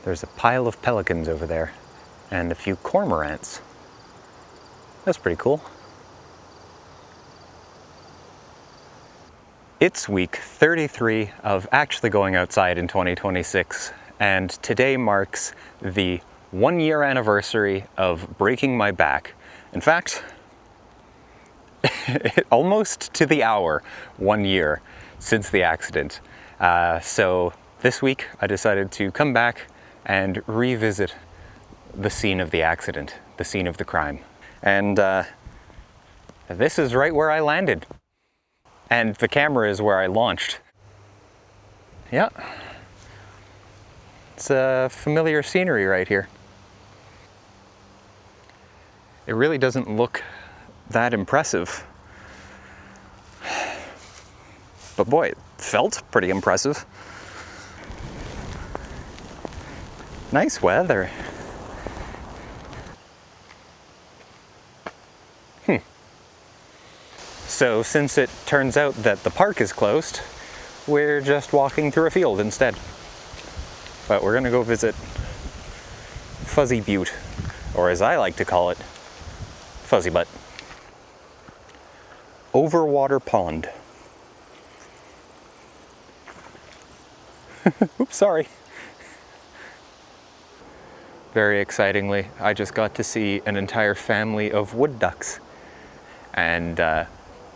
There's a pile of pelicans over there and a few cormorants. That's pretty cool. It's week 33 of actually going outside in 2026, and today marks the 1-year anniversary of breaking my back. In fact, almost to the hour, 1 year since the accident. So this week I decided to come back and revisit the scene of the accident, the scene of the crime. And this is right where I landed. And the camera is where I launched. Yeah. It's a familiar scenery right here. It really doesn't look that impressive. But boy, it felt pretty impressive. Nice weather. So since it turns out that the park is closed, we're just walking through a field instead. But we're gonna go visit Fuzzy Butte, or as I like to call it, Fuzzy Butt. Overwater Pond. Oops, sorry. Very excitingly, I just got to see an entire family of wood ducks. And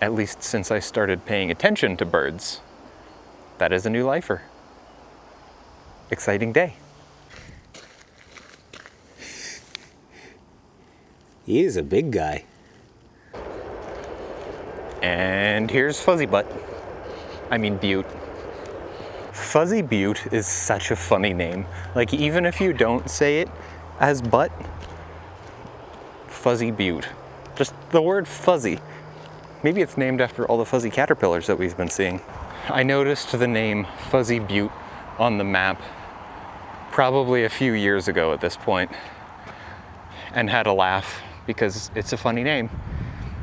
at least since I started paying attention to birds, that is a new lifer. Exciting day. He is a big guy. And here's Fuzzy Butt. I mean Butte. Fuzzy Butte is such a funny name. Like, even if you don't say it as butt, Fuzzy Butte. Just the word fuzzy. Maybe it's named after all the fuzzy caterpillars that we've been seeing. I noticed the name Fuzzy Butte on the map probably a few years ago at this point, and had a laugh because it's a funny name,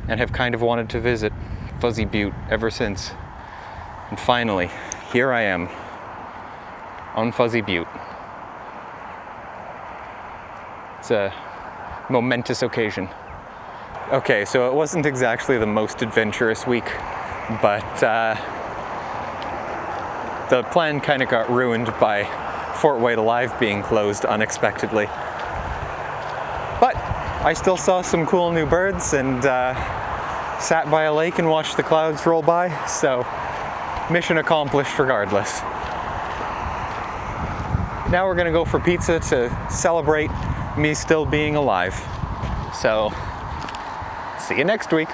and have kind of wanted to visit Fuzzy Butte ever since. And finally, here I am on Fuzzy Butte. It's a momentous occasion. Okay, so it wasn't exactly the most adventurous week, but the plan kind of got ruined by Fort Wayne Alive being closed unexpectedly. But I still saw some cool new birds and sat by a lake and watched the clouds roll by, so mission accomplished regardless. Now we're gonna go for pizza to celebrate me still being alive. So, see you next week.